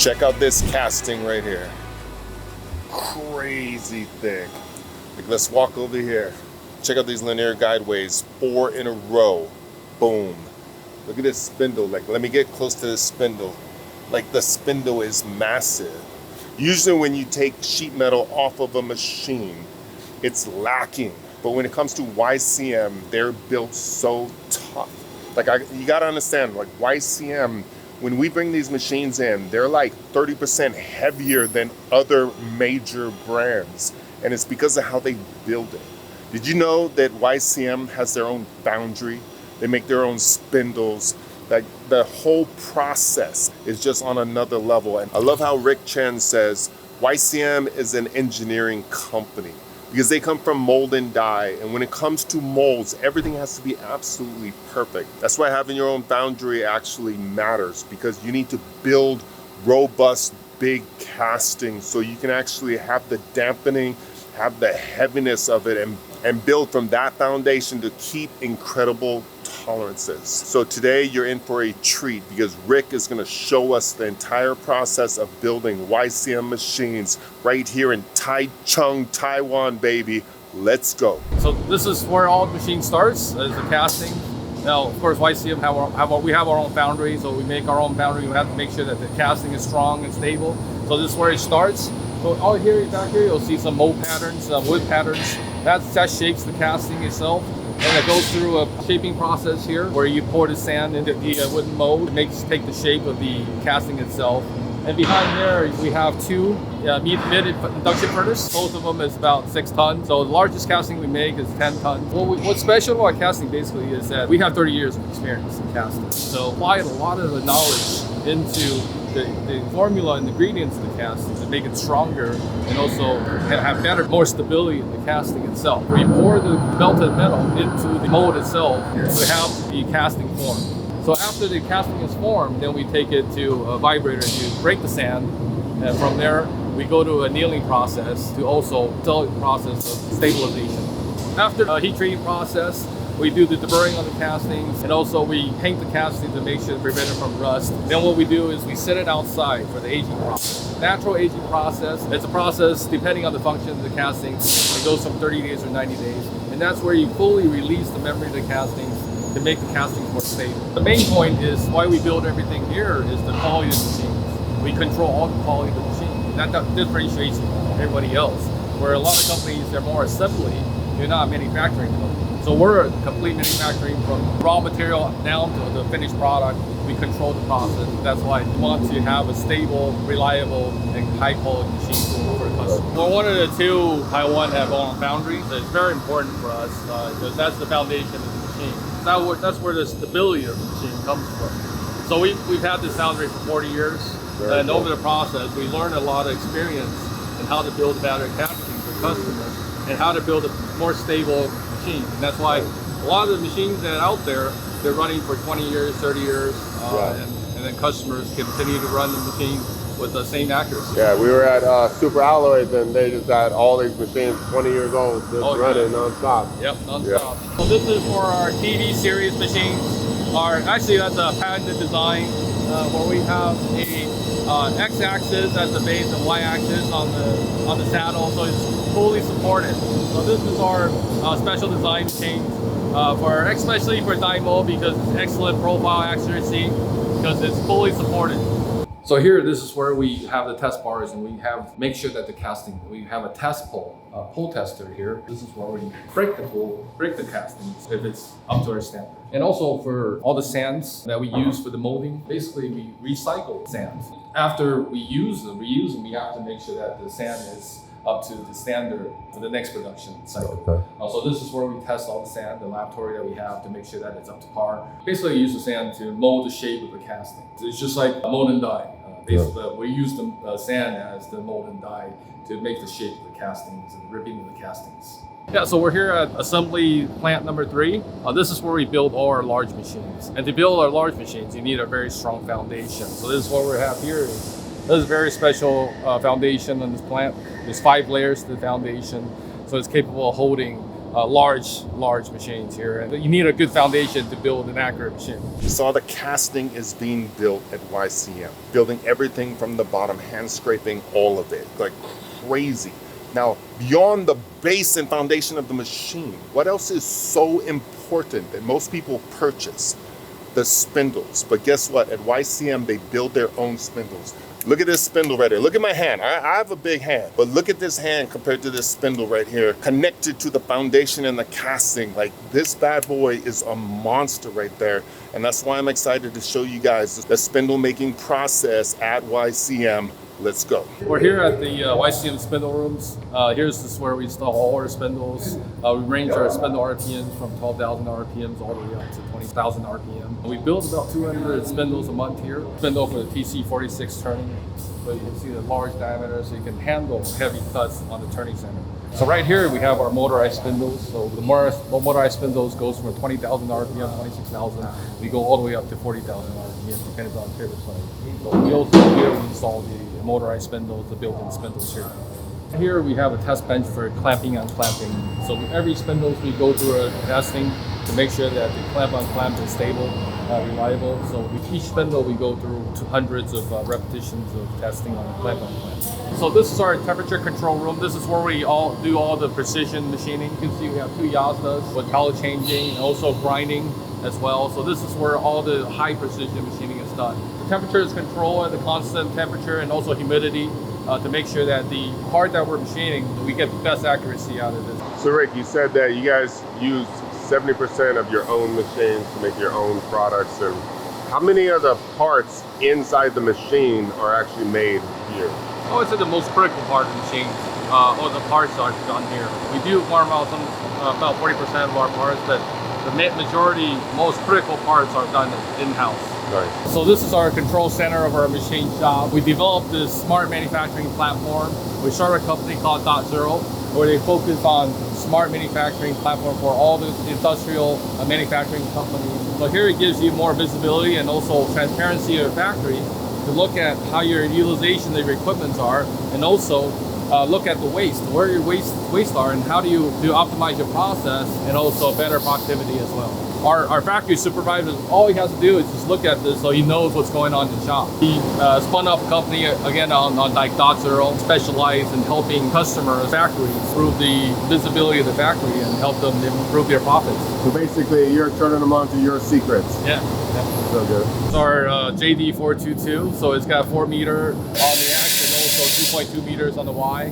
Check out this casting right here. Crazy thick. Like, let's walk over here. Check out these linear guideways, 4 in a row. Boom. Look at this spindle. Like, let me get close to this spindle. Like, the spindle is massive. Usually when you take sheet metal off of a machine, it's lacking. But when it comes to YCM, they're built so tough. Like, you gotta understand, like YCM, when we bring these machines in, they're like 30% heavier than other major brands. And it's because of how they build it. Did you know that YCM has their own foundry? They make their own spindles. Like, the whole process is just on another level. And I love how Rick Chen says, YCM is an engineering company because they come from mold and die. And when it comes to molds, everything has to be absolutely perfect. That's why having your own foundry actually matters, because you need to build robust, big castings so you can actually have the dampening, have the heaviness of it, and build from that foundation to keep incredible tolerances. So today you're in for a treat, because Rick is going to show us the entire process of building YCM machines right here in Taichung, Taiwan, baby. Let's go. So this is where all the machine starts, is the casting. Now, of course, YCM we have our own foundry, so we make our own foundry. We have to make sure that the casting is strong and stable. So this is where it starts. So back here, you'll see some mold patterns, wood patterns. That shapes the casting itself. And it goes through a shaping process here where you pour the sand into the wooden mold. It take the shape of the casting itself. And behind there, we have two mid-induction furnace. Both of them is about 6 tons. So the largest casting we make is 10 tons. What's special about casting basically is that we have 30 years of experience in casting. So applied a lot of the knowledge into the formula and the ingredients of the casting to make it stronger and also have better, more stability in the casting itself. We pour the melted metal into the mold itself to have the casting form. So after the casting is formed, then we take it to a vibrator to break the sand. And from there, we go to a annealing process to also tell the process of stabilization. After a heat treating process, we do the deburring on the castings, and also we paint the casting to make sure to prevent it from rust. Then what we do is we set it outside for the aging process. Natural aging process, it's a process depending on the function of the casting. It goes from 30 days or 90 days. And that's where you fully release the memory of the castings to make the castings more stable. The main point is why we build everything here is the quality of the machines. We control all the quality of the machine. That differentiates everybody else. Where a lot of companies, they're more assembly, they're not manufacturing them. So we're complete manufacturing from raw material down to the finished product. We control the process. That's why we want to have a stable, reliable, and high quality machine for the customer. We're one of the 2 Taiwan have own foundries. It's very important for us because that's the foundation of the machine. That's where the stability of the machine comes from. So we've had this foundry for 40 years. And over the process, we learned a lot of experience in how to build better castings for customers and how to build a more stable machine. And that's why a lot of the machines that are out there, they're running for 20 years, 30 years, and then customers continue to run the machine with the same accuracy. Yeah, we were at Super Alloys, and they just had all these machines 20 years old, just running non-stop. Yep, non-stop. Yeah. So this is for our TV series machines. Actually, that's a patented design where we have a X-axis as the base and Y-axis on the saddle, so it's fully supported. So this is our special design machine especially for die mold, because it's excellent profile accuracy, because it's fully supported. So here, this is where we have the test bars, and we make sure that we have a test pull tester here. This is where we break the castings if it's up to our standard. And also for all the sands that we use for the molding, basically we recycle sands. After we use them, we have to make sure that the sand is up to the standard for the next production cycle. Okay. So this is where we test all the sand, the laboratory that we have, to make sure that it's up to par. Basically, use the sand to mold the shape of the casting. It's just like mold and die. We use the sand as the mold and die to make the shape of the castings and ripping of the castings. Yeah, so we're here at assembly plant number 3. This is where we build all our large machines. And to build our large machines, you need a very strong foundation. So this is what we have here. This is a very special foundation on this plant. There's 5 layers to the foundation, so it's capable of holding large machines here. And you need a good foundation to build an accurate machine. You saw the casting is being built at YCM, building everything from the bottom, hand scraping all of it, like crazy. Now, beyond the base and foundation of the machine, what else is so important that most people purchase? The spindles. But guess what? At YCM, they build their own spindles. Look at this spindle right here. Look at my hand. I have a big hand, but look at this hand compared to this spindle right here, connected to the foundation and the casting. Like, this bad boy is a monster right there. And that's why I'm excited to show you guys the spindle making process at YCM. Let's go. We're here at the YCM spindle rooms. This is where we install all our spindles. We range our spindle RPMs from 12,000 RPMs all the way up to 20,000 RPM. We build about 200 spindles a month here. Spindle for the TC46 turning. So you can see the large diameter, so you can handle heavy cuts on the turning center. So right here we have our motorized spindles. So the motorized spindles goes from 20,000 RPM, 26,000. We go all the way up to 40,000 RPM, depending on favorite size. So we also here we install the motorized spindles, the built-in spindles here. Here we have a test bench for clamping and clamping. So with every spindles we go through a testing to make sure that the clamp on clamp is stable, reliable. So with each spindle we go through hundreds of repetitions of testing on the clamp on clamp. So this is our temperature control room. This is where we do all the precision machining. You can see we have 2 Yazdas with color changing and also grinding as well. So this is where all the high precision machining is done. The temperature is controlled at the constant temperature and also humidity to make sure that the part that we're machining, we get the best accuracy out of this. So Rick, you said that you guys use 70% of your own machines to make your own products. And how many of the parts inside the machine are actually made here? I would say the most critical part of the machine, or the parts are done here. We do farm out about 40% of our parts, but the majority, most critical parts are done in-house. Nice. So this is our control center of our machine shop. We developed this smart manufacturing platform. We started a company called Dot Zero, where they focus on smart manufacturing platform for all the industrial manufacturing companies. So here it gives you more visibility and also transparency of your factory to look at how your utilization of your equipment are, and also look at the waste, where your waste are, and how do you optimize your process, and also better productivity as well. Our factory supervisor, all he has to do is just look at this so he knows what's going on in the shop. He spun up a company, again, on like Dot Zero, specialized in helping customers, factories, improve the visibility of the factory and help them improve their profits. So basically, you're turning them on to your secrets. Yeah. So good. It's our JD422, so it's got 4 meter on the X and also 2.2 meters on the Y.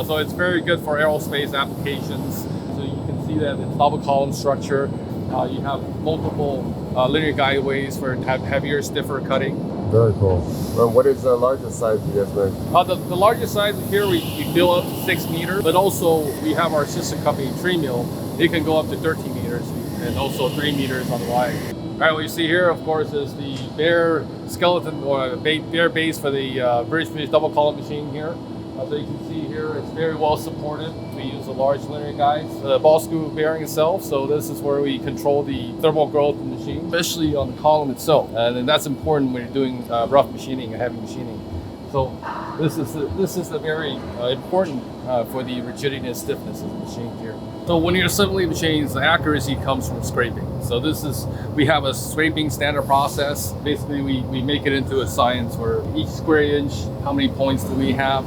So it's very good for aerospace applications. So you can see that it's double column structure. You have multiple linear guideways for heavier, stiffer cutting. Very cool. What is the largest size you guys make? The largest size here we build up to 6 meters, but also we have our sister company, Tree Mill. It can go up to 13 meters and also 3 meters on the Y. All right, what you see here, of course, is the bare skeleton or bare base for the British double column machine here. So you can see here, it's very well supported. We use a large linear guide, the ball screw bearing itself. So this is where we control the thermal growth of the machine, especially on the column itself. And that's important when you're doing rough machining and heavy machining. So this is a very important for the rigidity and stiffness of the machine here. So when you're assembling machines, the accuracy comes from scraping. So we have a scraping standard process. Basically, we make it into a science where each square inch, how many points do we have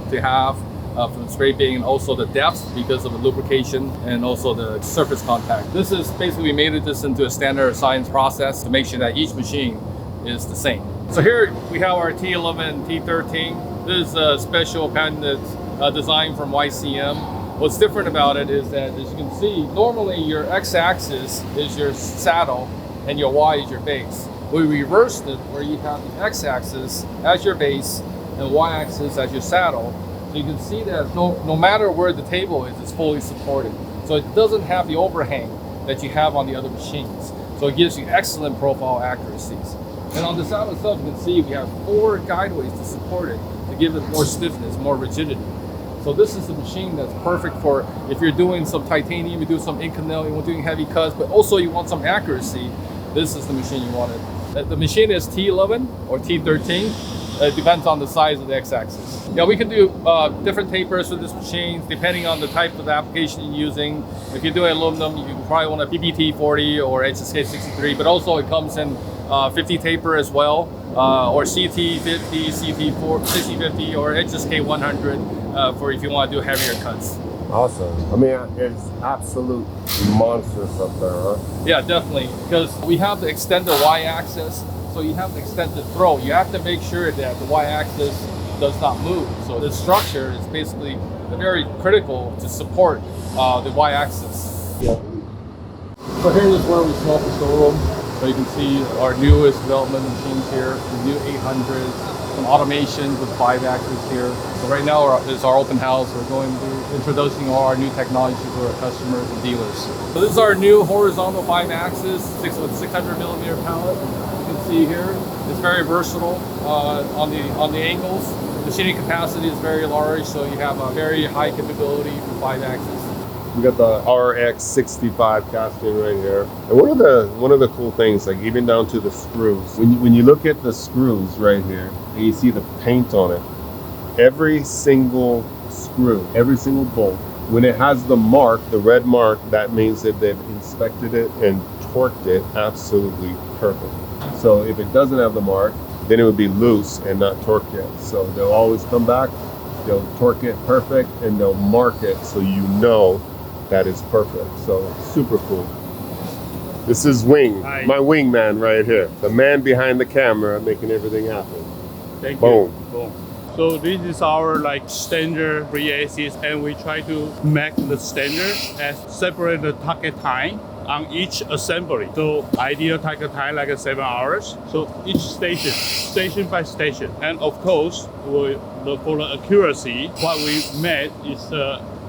from scraping, and also the depth because of the lubrication and also the surface contact. This is basically, we made this into a standard science process to make sure that each machine is the same. So here we have our T11 and T13. This is a special patented design from YCM. What's different about it is that, as you can see, normally your x-axis is your saddle and your y is your base. We reversed it where you have the x-axis as your base and y-axis as your saddle. So you can see that no matter where the table is, it's fully supported. So it doesn't have the overhang that you have on the other machines. So it gives you excellent profile accuracies. And on the saddle itself, you can see we have 4 guideways to support it to give it more stiffness, more rigidity. So this is a machine that's perfect for if you're doing some titanium, you do some inconel, you're doing heavy cuts, but also you want some accuracy. This is the machine you wanted. The machine is T11 or T13. It depends on the size of the x-axis. Yeah, we can do different tapers with this machine depending on the type of application you're using. If you're doing aluminum, you probably want a PPT 40 or HSK 63, but also it comes in 50 taper as well, or CT 50, CT 60 50, or HSK 100 for if you want to do heavier cuts. Awesome. I mean, it's absolute monstrous up there, huh? Yeah, definitely, because we have to extend the y-axis, so you have to extend the throw. You have to make sure that the y-axis does not move. So the structure is basically very critical to support the y-axis. Yeah. So here is where we set up the showroom. So you can see our newest development machines here, the new 800s, some automation with 5-axis here. So right now is our open house. We're going to introducing all our new technology to our customers and dealers. So this is our new horizontal 5-axis with 600 millimeter pallet. You can see here, it's very versatile on the angles. The machining capacity is very large, so you have a very high capability for 5-axis. We got the RX65 casting right here. And one of the cool things, like even down to the screws, when you look at the screws right here and you see the paint on it, every single screw, every single bolt, when it has the mark, the red mark, that means that they've inspected it and torqued it absolutely perfect. So if it doesn't have the mark, then it would be loose and not torqued yet. So they'll always come back, they'll torque it perfect, and they'll mark it so you know that is perfect. So super cool. This is Wing, my wingman right here. The man behind the camera making everything happen. Thank Boom. you. Boom. So this is our standard 3-axis, and we try to make the standard as separate the target time on each assembly. So ideal target time like 7 hours. So each station by station. And of course, for the accuracy, what we made is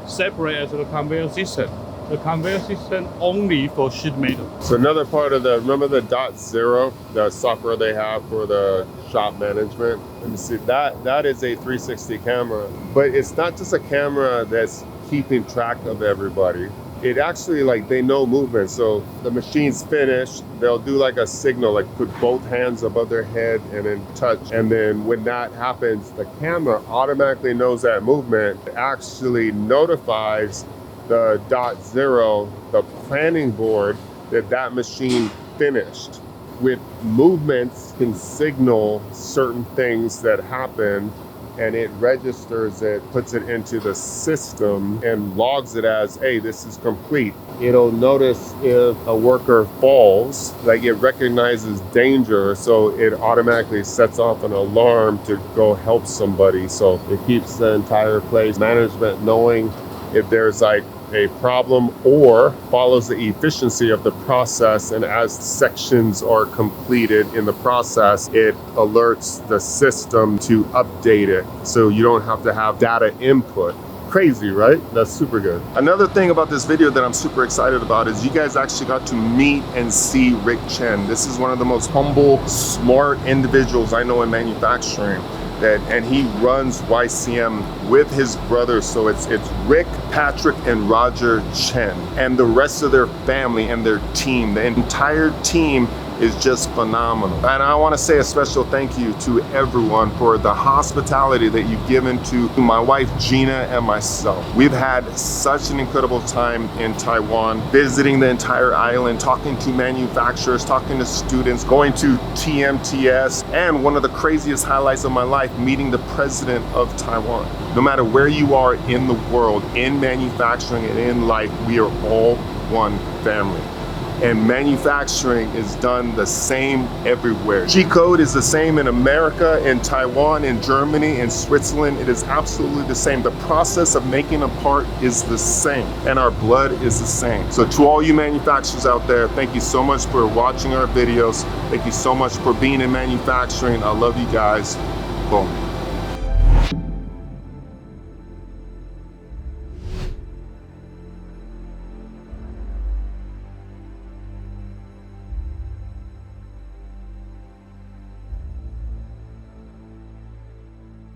separate as the conveyor system. The conveyor system only for sheet metal. So another part of remember the .0, the software they have for the shop management? Let me see, that is a 360 camera, but it's not just a camera that's keeping track of everybody. It actually, they know movement. So the machine's finished, they'll do a signal, put both hands above their head and then touch. And then when that happens, the camera automatically knows that movement. It actually notifies the .0, the planning board, that machine finished. With movements can signal certain things that happen, and it registers it, puts it into the system, and logs it as, hey, this is complete. It'll notice if a worker falls, it recognizes danger, so it automatically sets off an alarm to go help somebody. So it keeps the entire place management knowing if there's a problem, or follows the efficiency of the process, and as sections are completed in the process, it alerts the system to update it so you don't have to have data input. Crazy, right? That's super good. Another thing about this video that I'm super excited about is you guys actually got to meet and see Rick Chen. This is one of the most humble, smart individuals I know in manufacturing. And he runs YCM with his brothers. So it's Rick, Patrick, and Roger Chen, and the rest of their family and their team. The entire team is just phenomenal. And I want to say a special thank you to everyone for the hospitality that you've given to my wife Gina and myself. We've had such an incredible time in Taiwan, visiting the entire island, talking to manufacturers, talking to students, going to TMTS, and one of the craziest highlights of my life, meeting the president of Taiwan. No matter where you are in the world, in manufacturing and in life, we are all one family. And manufacturing is done the same everywhere. G-code is the same in America, in Taiwan, in Germany, in Switzerland. It is absolutely the same. The process of making a part is the same, and our blood is the same. So to all you manufacturers out there, thank you so much for watching our videos. Thank you so much for being in manufacturing. I love you guys. Boom.